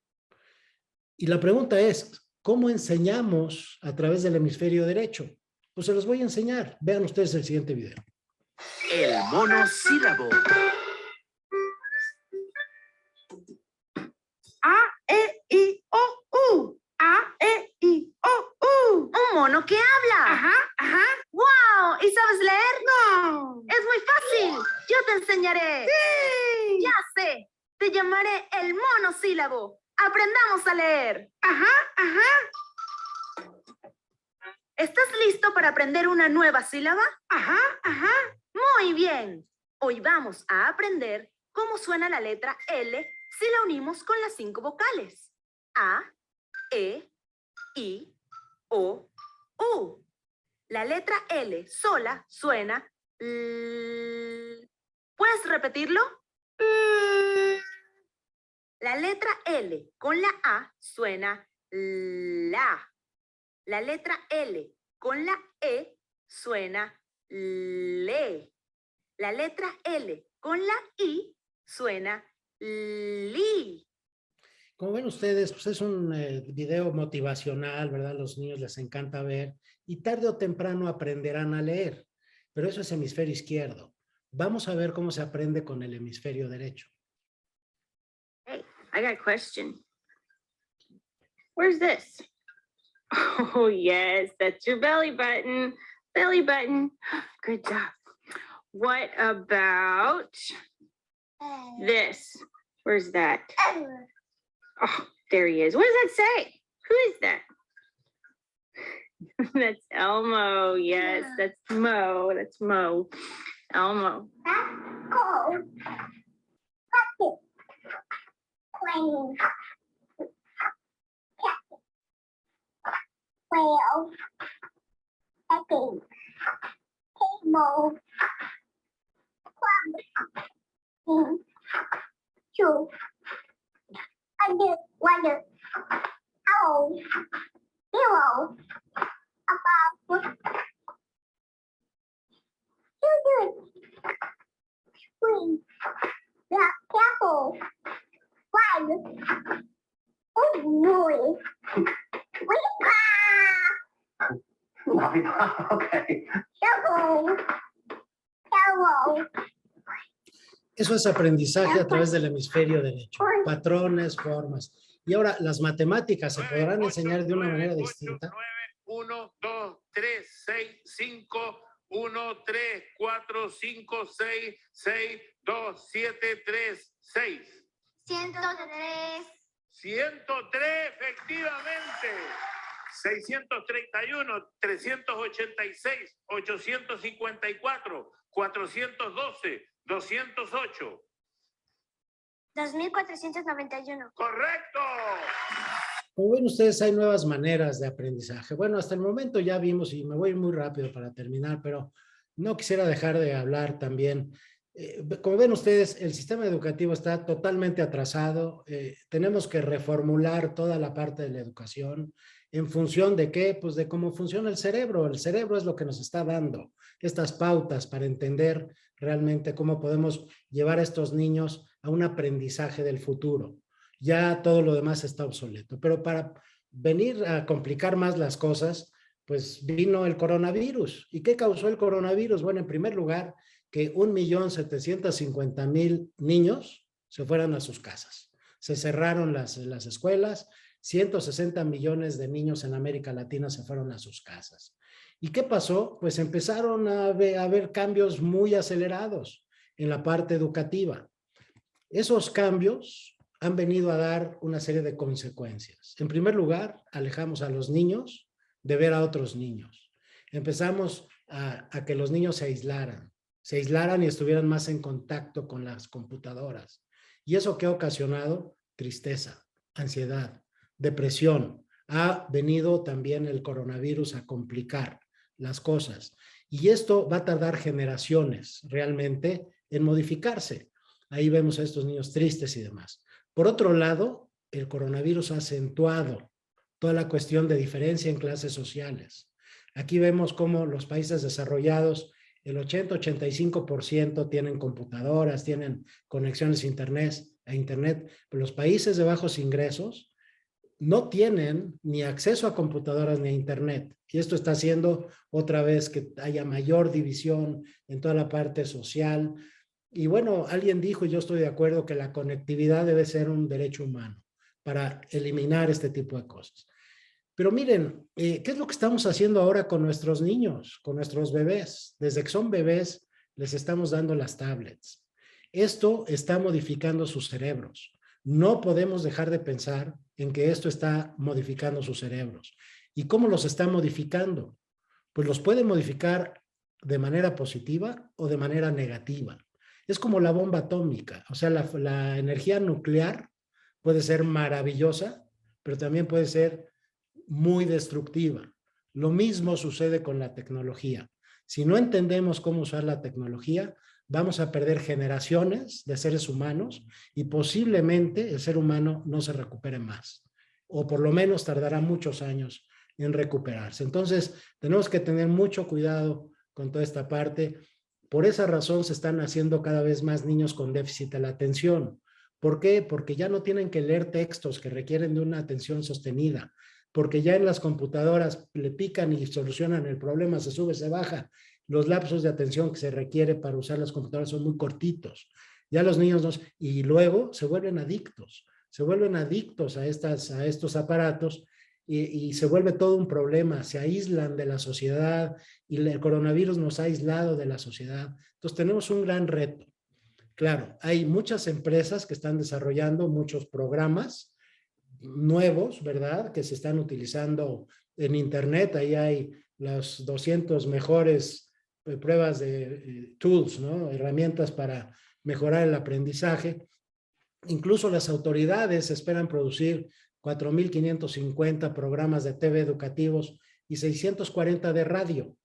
[SPEAKER 3] Y la pregunta es, ¿cómo enseñamos a través del hemisferio derecho? Pues se los voy a enseñar. Vean ustedes el siguiente video.
[SPEAKER 8] El monosílabo.
[SPEAKER 9] A, E, I, O, U. A, E, I, O, U. Un mono que habla. Ajá, ajá. ¡Wow! ¿Y sabes leer? No. Es muy fácil. Yo te enseñaré. Sí. Ya sé. Te llamaré el monosílabo. Aprendamos a leer. Ajá, ajá. ¿Estás listo para aprender una nueva sílaba? Ajá, ajá. Muy bien. Hoy vamos a aprender cómo suena la letra L si la unimos con las 5 vocales. A, E, I, O, U. La letra L sola suena L. ¿Puedes repetirlo? La letra L con la A suena LA. La letra L con la E suena LE. La letra L con la I suena LI.
[SPEAKER 3] Como ven ustedes, pues es un video motivacional, ¿verdad? Los niños les encanta ver y tarde o temprano aprenderán a leer, pero eso es hemisferio izquierdo. Vamos a ver cómo se aprende con el hemisferio derecho.
[SPEAKER 9] Hey, I got a question. Where's this? Oh, yes, that's your belly button. Belly button. Good job. What about this? Where's that? Oh, there he is. What does that say? Who is that? That's Elmo. Yes, that's Mo. That's Mo. Elmo. apple. Apple. Green. Black apple. One. Oh, no.
[SPEAKER 4] Okay.
[SPEAKER 9] Yellow. Yellow.
[SPEAKER 3] Eso es aprendizaje a través del hemisferio derecho. Patrones, formas. Y ahora, las matemáticas se podrán enseñar de una manera distinta.
[SPEAKER 10] 1, 2, 3, 6, 5, 1, 3, 4, 5, 6, 6, 2, 7, 3, 6.
[SPEAKER 9] 103.
[SPEAKER 10] 103, efectivamente. 631, 386, 854, 412, 208.
[SPEAKER 9] 2491.
[SPEAKER 10] ¡Correcto!
[SPEAKER 3] Como ven ustedes, hay nuevas maneras de aprendizaje. Bueno, hasta el momento ya vimos, y me voy muy rápido para terminar, pero no quisiera dejar de hablar también. Como ven ustedes, el sistema educativo está totalmente atrasado. Tenemos que reformular toda la parte de la educación. ¿En función de qué? Pues de cómo funciona el cerebro. El cerebro es lo que nos está dando estas pautas para entender realmente cómo podemos llevar a estos niños a un aprendizaje del futuro. Ya todo lo demás está obsoleto. Pero para venir a complicar más las cosas, pues vino el coronavirus. ¿Y qué causó el coronavirus? Bueno, en primer lugar, que 1.750.000 niños se fueran a sus casas. Se cerraron las escuelas. 160 millones de niños en América Latina se fueron a sus casas. ¿Y qué pasó? Pues empezaron a haber cambios muy acelerados en la parte educativa. Esos cambios han venido a dar una serie de consecuencias. En primer lugar, alejamos a los niños de ver a otros niños. Empezamos a que los niños se aislaran y estuvieran más en contacto con las computadoras. ¿Y eso qué ha ocasionado? Tristeza, ansiedad, depresión. Ha venido también el coronavirus a complicar las cosas. Y esto va a tardar generaciones realmente en modificarse. Ahí vemos a estos niños tristes y demás. Por otro lado, el coronavirus ha acentuado toda la cuestión de diferencia en clases sociales. Aquí vemos cómo los países desarrollados, el 80-85% tienen computadoras, tienen conexiones a internet, pero los países de bajos ingresos no tienen ni acceso a computadoras ni a internet. Y esto está haciendo otra vez que haya mayor división en toda la parte social. Y bueno, alguien dijo, y yo estoy de acuerdo, que la conectividad debe ser un derecho humano para eliminar este tipo de cosas. Pero miren, ¿qué es lo que estamos haciendo ahora con nuestros niños, con nuestros bebés? Desde que son bebés, les estamos dando las tablets. Esto está modificando sus cerebros. No podemos dejar de pensar en que esto está modificando sus cerebros. ¿Y cómo los está modificando? Pues los puede modificar de manera positiva o de manera negativa. Es como la bomba atómica. O sea, la energía nuclear puede ser maravillosa, pero también puede ser muy destructiva. Lo mismo sucede con la tecnología. Si no entendemos cómo usar la tecnología, vamos a perder generaciones de seres humanos y posiblemente el ser humano no se recupere más, o por lo menos tardará muchos años en recuperarse. Entonces, tenemos que tener mucho cuidado con toda esta parte. Por esa razón se están haciendo cada vez más niños con déficit de la atención. ¿Por qué? Porque ya no tienen que leer textos que requieren de una atención sostenida, porque ya en las computadoras le pican y solucionan el problema, se sube, se baja. Los lapsos de atención que se requiere para usar las computadoras son muy cortitos. Ya los niños no, y luego se vuelven adictos a estos aparatos y se vuelve todo un problema, se aíslan de la sociedad y el coronavirus nos ha aislado de la sociedad. Entonces tenemos un gran reto. Claro, hay muchas empresas que están desarrollando muchos programas nuevos, ¿verdad? Que se están utilizando en internet. Ahí hay las 200 mejores pruebas de tools, ¿no? Herramientas para mejorar el aprendizaje. Incluso las autoridades esperan producir 4.550 programas de TV educativos y 640 de radio.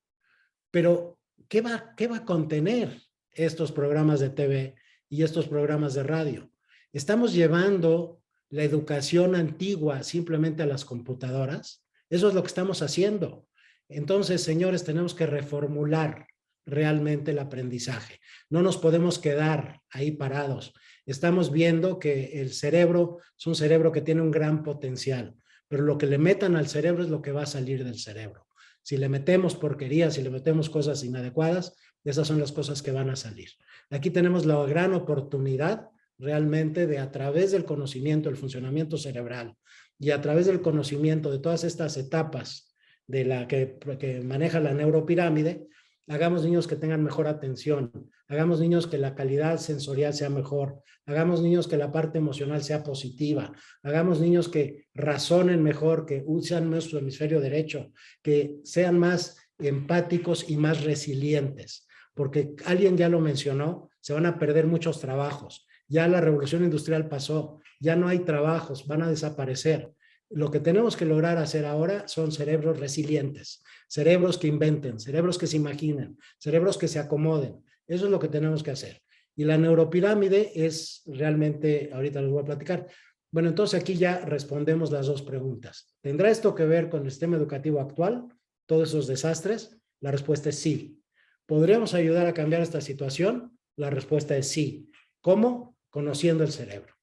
[SPEAKER 3] Pero, ¿qué va a contener estos programas de TV y estos programas de radio? Estamos llevando la educación antigua simplemente a las computadoras. Eso es lo que estamos haciendo. Entonces, señores, tenemos que reformular realmente el aprendizaje. No nos podemos quedar ahí parados. Estamos viendo que el cerebro es un cerebro que tiene un gran potencial, pero lo que le metan al cerebro es lo que va a salir del cerebro. Si le metemos porquerías, si le metemos cosas inadecuadas, esas son las cosas que van a salir. Aquí tenemos la gran oportunidad realmente de, a través del conocimiento, el funcionamiento cerebral y a través del conocimiento de todas estas etapas de la que maneja la neuropirámide, hagamos niños que tengan mejor atención, hagamos niños que la calidad sensorial sea mejor, hagamos niños que la parte emocional sea positiva, hagamos niños que razonen mejor, que usen más su hemisferio derecho, que sean más empáticos y más resilientes, porque alguien ya lo mencionó, se van a perder muchos trabajos, ya la revolución industrial pasó, ya no hay trabajos, van a desaparecer. Lo que tenemos que lograr hacer ahora son cerebros resilientes, cerebros que inventen, cerebros que se imaginen, cerebros que se acomoden. Eso es lo que tenemos que hacer. Y la neuropirámide es realmente, ahorita les voy a platicar. Bueno, entonces aquí ya respondemos las dos preguntas. ¿Tendrá esto que ver con el sistema educativo actual? ¿Todos esos desastres? La respuesta es sí. ¿Podríamos ayudar a cambiar esta situación? La respuesta es sí. ¿Cómo? Conociendo el cerebro.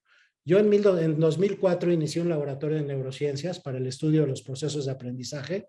[SPEAKER 3] Yo en 2004 inicié un laboratorio de neurociencias para el estudio de los procesos de aprendizaje.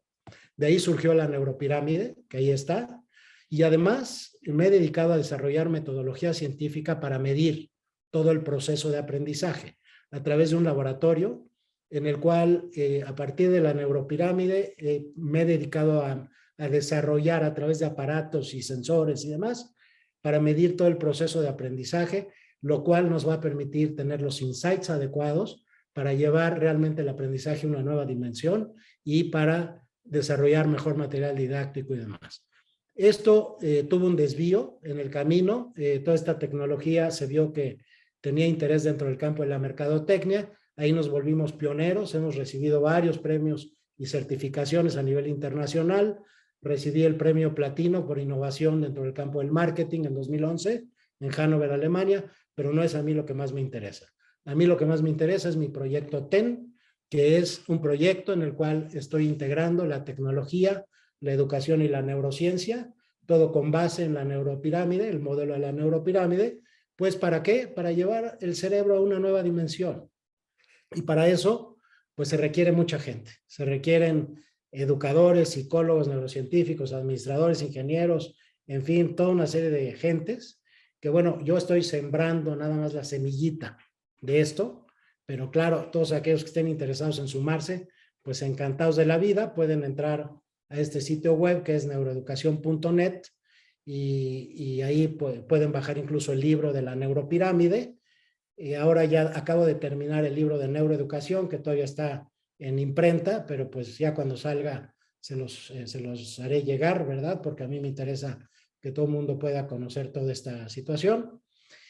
[SPEAKER 3] De ahí surgió la neuropirámide, que ahí está. Y además me he dedicado a desarrollar metodología científica para medir todo el proceso de aprendizaje a través de un laboratorio en el cual a partir de la neuropirámide me he dedicado a desarrollar a través de aparatos y sensores y demás para medir todo el proceso de aprendizaje, lo cual nos va a permitir tener los insights adecuados para llevar realmente el aprendizaje a una nueva dimensión y para desarrollar mejor material didáctico y demás. Esto tuvo un desvío en el camino, toda esta tecnología se vio que tenía interés dentro del campo de la mercadotecnia, ahí nos volvimos pioneros, hemos recibido varios premios y certificaciones a nivel internacional, recibí el premio platino por innovación dentro del campo del marketing en 2011 en Hannover, Alemania, pero no es a mí lo que más me interesa. A mí lo que más me interesa es mi proyecto TEN, que es un proyecto en el cual estoy integrando la tecnología, la educación y la neurociencia, todo con base en la neuropirámide, el modelo de la neuropirámide. Pues ¿para qué? Para llevar el cerebro a una nueva dimensión. Y para eso, pues se requiere mucha gente. Se requieren educadores, psicólogos, neurocientíficos, administradores, ingenieros, en fin, toda una serie de gentes que, bueno, yo estoy sembrando nada más la semillita de esto, pero claro, todos aquellos que estén interesados en sumarse, pues encantados de la vida, pueden entrar a este sitio web que es neuroeducación.net y ahí pueden bajar incluso el libro de la neuropirámide. Y ahora ya acabo de terminar el libro de neuroeducación que todavía está en imprenta, pero pues ya cuando salga se los haré llegar, ¿verdad? Porque a mí me interesa que todo el mundo pueda conocer toda esta situación.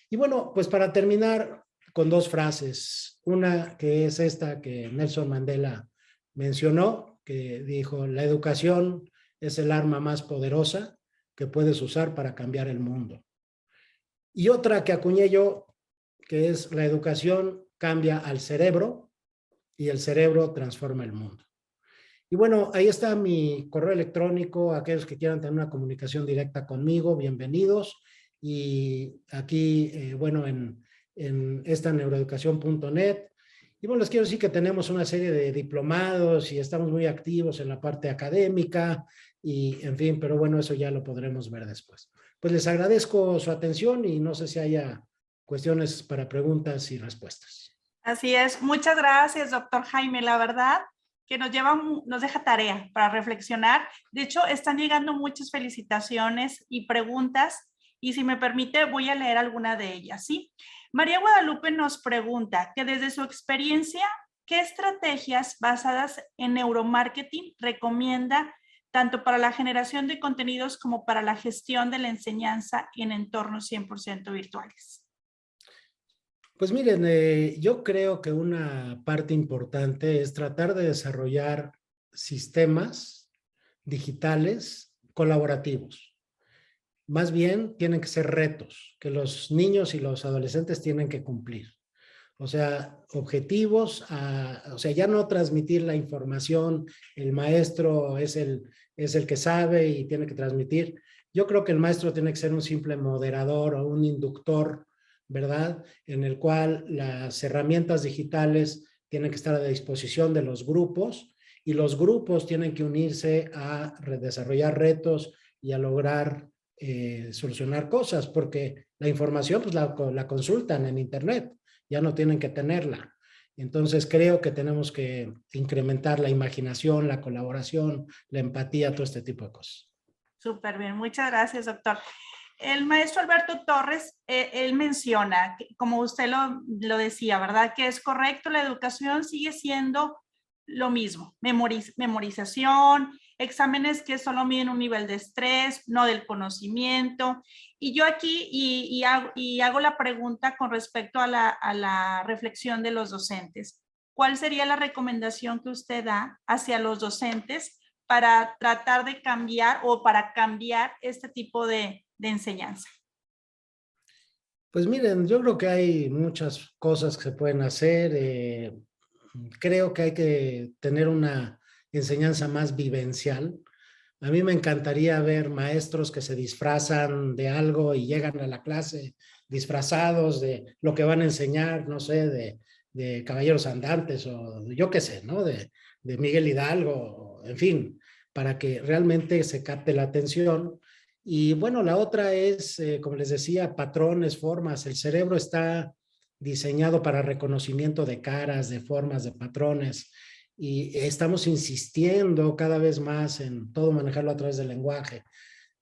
[SPEAKER 3] Y bueno, pues para terminar con dos frases. Una que es esta que Nelson Mandela mencionó, que dijo, la educación es el arma más poderosa que puedes usar para cambiar el mundo. Y otra que acuñé yo, que es la educación cambia al cerebro y el cerebro transforma el mundo. Y bueno, ahí está mi correo electrónico, aquellos que quieran tener una comunicación directa conmigo, bienvenidos. Y aquí, bueno, en esta neuroeducación.net. Y bueno, les quiero decir que tenemos una serie de diplomados y estamos muy activos en la parte académica y en fin, pero bueno, eso ya lo podremos ver después. Pues les agradezco su atención y no sé si haya cuestiones para preguntas y respuestas.
[SPEAKER 2] Así es. Muchas gracias, doctor Jaime. La verdad que nos deja tarea para reflexionar. De hecho, están llegando muchas felicitaciones y preguntas y si me permite voy a leer alguna de ellas, ¿sí? María Guadalupe nos pregunta que desde su experiencia, ¿qué estrategias basadas en neuromarketing recomienda tanto para la generación de contenidos como para la gestión de la enseñanza en entornos 100% virtuales?
[SPEAKER 3] Pues miren, yo creo que una parte importante es tratar de desarrollar sistemas digitales colaborativos. Más bien tienen que ser retos que los niños y los adolescentes tienen que cumplir. O sea, objetivos, o sea, ya no transmitir la información, el maestro es el que sabe y tiene que transmitir. Yo creo que el maestro tiene que ser un simple moderador o un inductor, ¿verdad? En el cual las herramientas digitales tienen que estar a disposición de los grupos y los grupos tienen que unirse a desarrollar retos y a lograr solucionar cosas, porque la información pues la consultan en internet, ya no tienen que tenerla. Entonces creo que tenemos que incrementar la imaginación, la colaboración, la empatía, todo este tipo de cosas.
[SPEAKER 2] Súper bien, muchas gracias, doctor. El maestro Alberto Torres, él menciona, como usted lo decía, ¿verdad? Que es correcto, la educación sigue siendo lo mismo, memorización, exámenes que solo miden un nivel de estrés, no del conocimiento. Y yo aquí hago la pregunta con respecto a la reflexión de los docentes. ¿Cuál sería la recomendación que usted da hacia los docentes para tratar de cambiar o para cambiar este tipo de enseñanza?
[SPEAKER 3] Pues miren, yo creo que hay muchas cosas que se pueden hacer. Creo que hay que tener una enseñanza más vivencial. A mí me encantaría ver maestros que se disfrazan de algo y llegan a la clase disfrazados de lo que van a enseñar, no sé, de caballeros andantes o yo qué sé, ¿no? De Miguel Hidalgo, en fin, para que realmente se capte la atención. Y bueno, la otra es, como les decía, patrones, formas. El cerebro está diseñado para reconocimiento de caras, de formas, de patrones. Y estamos insistiendo cada vez más en todo manejarlo a través del lenguaje.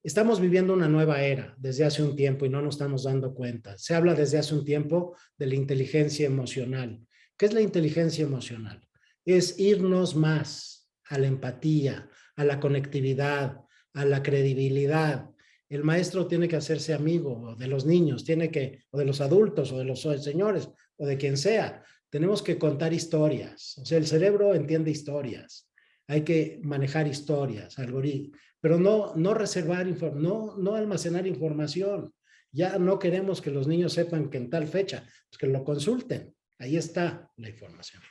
[SPEAKER 3] Estamos viviendo una nueva era desde hace un tiempo y no nos estamos dando cuenta. Se habla desde hace un tiempo de la inteligencia emocional. ¿Qué es la inteligencia emocional? Es irnos más a la empatía, a la conectividad, a la credibilidad. El maestro tiene que hacerse amigo de los niños, o de los adultos, o de los señores, o de quien sea. Tenemos que contar historias. O sea, el cerebro entiende historias. Hay que manejar historias, algoritmos, pero no reservar, no almacenar información. Ya no queremos que los niños sepan que en tal fecha, pues que lo consulten. Ahí está la información.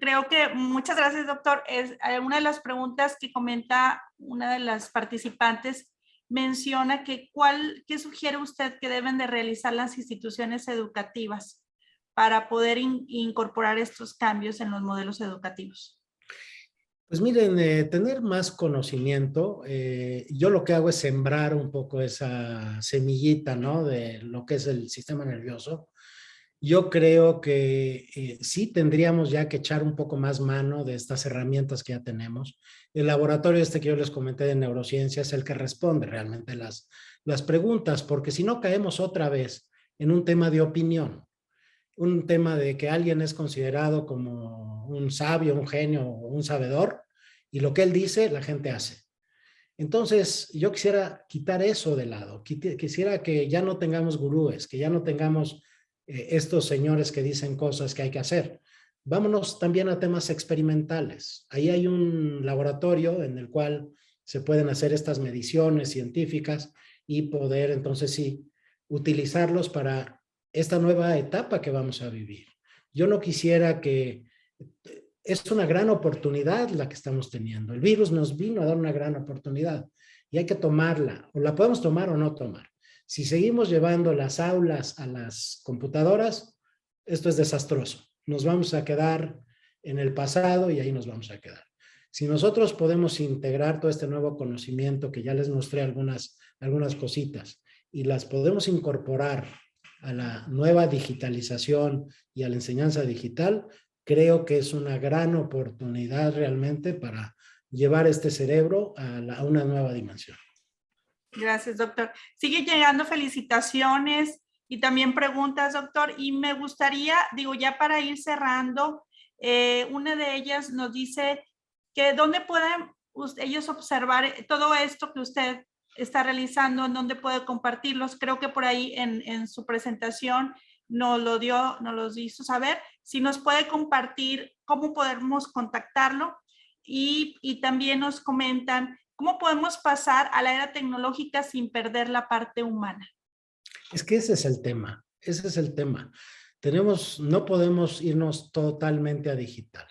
[SPEAKER 2] Creo que, muchas gracias, doctor. Es una de las preguntas que comenta una de las participantes, menciona que ¿qué sugiere usted que deben de realizar las instituciones educativas para poder incorporar estos cambios en los modelos educativos?
[SPEAKER 3] Pues miren, tener más conocimiento, yo lo que hago es sembrar un poco esa semillita, ¿no? De lo que es el sistema nervioso. Yo creo que sí tendríamos ya que echar un poco más mano de estas herramientas que ya tenemos. El laboratorio que yo les comenté de neurociencia es el que responde realmente las preguntas, porque si no caemos otra vez en un tema de opinión, un tema de que alguien es considerado como un sabio, un genio, un sabedor, y lo que él dice, la gente hace. Entonces, yo quisiera quitar eso de lado. Quisiera que ya no tengamos gurúes, que ya no tengamos estos señores que dicen cosas que hay que hacer. Vámonos también a temas experimentales. Ahí hay un laboratorio en el cual se pueden hacer estas mediciones científicas y poder entonces sí utilizarlos para esta nueva etapa que vamos a vivir. Yo no quisiera que... Es una gran oportunidad la que estamos teniendo. El virus nos vino a dar una gran oportunidad y hay que tomarla. O la podemos tomar o no tomar. Si seguimos llevando las aulas a las computadoras, esto es desastroso. Nos vamos a quedar en el pasado y ahí nos vamos a quedar. Si nosotros podemos integrar todo este nuevo conocimiento, que ya les mostré algunas cositas, y las podemos incorporar a la nueva digitalización y a la enseñanza digital, creo que es una gran oportunidad realmente para llevar este cerebro a una nueva dimensión.
[SPEAKER 2] Gracias, doctor. Sigue llegando felicitaciones y también preguntas, doctor, y me gustaría, ya para ir cerrando, una de ellas nos dice que dónde pueden ellos observar todo esto que usted está realizando, en dónde puede compartirlos. Creo que por ahí en su presentación nos los hizo saber. Si nos puede compartir cómo podemos contactarlo y también nos comentan cómo podemos pasar a la era tecnológica sin perder la parte humana.
[SPEAKER 3] Es que ese es el tema, no podemos irnos totalmente a digital.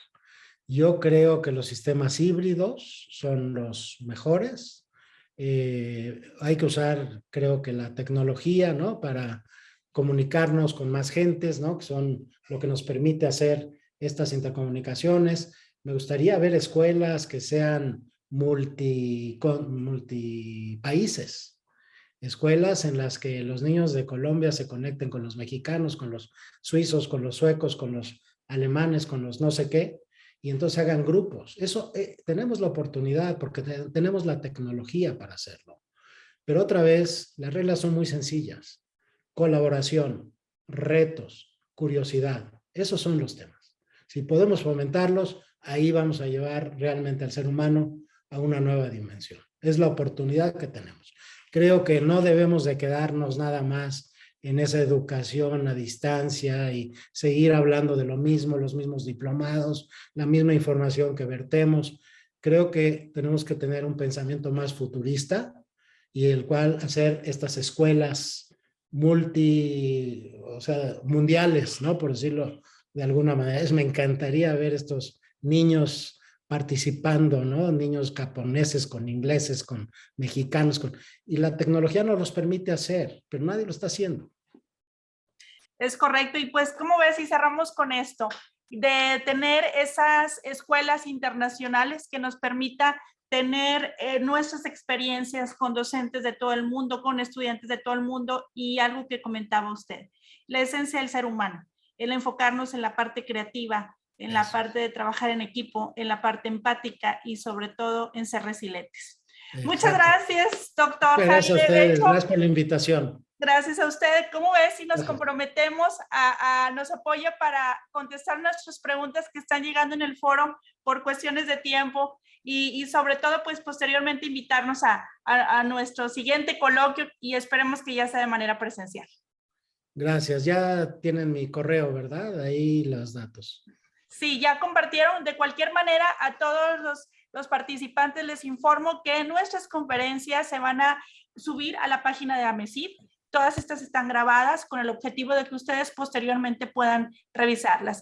[SPEAKER 3] Yo creo que los sistemas híbridos son los mejores. Hay que usar, creo que la tecnología, ¿no? Para comunicarnos con más gentes, ¿no? Que son lo que nos permite hacer estas intercomunicaciones. Me gustaría ver escuelas que sean multipaíses. Escuelas en las que los niños de Colombia se conecten con los mexicanos, con los suizos, con los suecos, con los alemanes, con los no sé qué, y entonces hagan grupos. Eso tenemos la oportunidad porque tenemos la tecnología para hacerlo. Pero otra vez, las reglas son muy sencillas. Colaboración, retos, curiosidad. Esos son los temas. Si podemos fomentarlos, ahí vamos a llevar realmente al ser humano a una nueva dimensión. Es la oportunidad que tenemos. Creo que no debemos de quedarnos nada más en esa educación a distancia y seguir hablando de lo mismo, los mismos diplomados, la misma información que vertemos. Creo que tenemos que tener un pensamiento más futurista y el cual hacer estas escuelas mundiales, ¿no? Por decirlo de alguna manera. Me encantaría ver estos niños participando, ¿no? Niños japoneses con ingleses, con mexicanos, y la tecnología nos los permite hacer, pero nadie lo está haciendo.
[SPEAKER 2] Es correcto, y pues, ¿cómo ves si cerramos con esto? De tener esas escuelas internacionales que nos permita tener nuestras experiencias con docentes de todo el mundo, con estudiantes de todo el mundo, y algo que comentaba usted, la esencia del ser humano, el enfocarnos en la parte creativa, en la parte de trabajar en equipo, en la parte empática y sobre todo en ser resilientes. Exacto. Muchas gracias, doctor.
[SPEAKER 3] Gracias a ustedes, gracias por la invitación.
[SPEAKER 2] Gracias a usted. ¿Cómo ves si nos comprometemos nos apoya para contestar nuestras preguntas que están llegando en el foro por cuestiones de tiempo y sobre todo pues posteriormente invitarnos a nuestro siguiente coloquio y esperemos que ya sea de manera presencial?
[SPEAKER 3] Gracias. Ya tienen mi correo, ¿verdad? Ahí los datos.
[SPEAKER 2] Sí, ya compartieron. De cualquier manera, a todos los participantes les informo que nuestras conferencias se van a subir a la página de AMESID. Todas estas están grabadas con el objetivo de que ustedes posteriormente puedan revisarlas.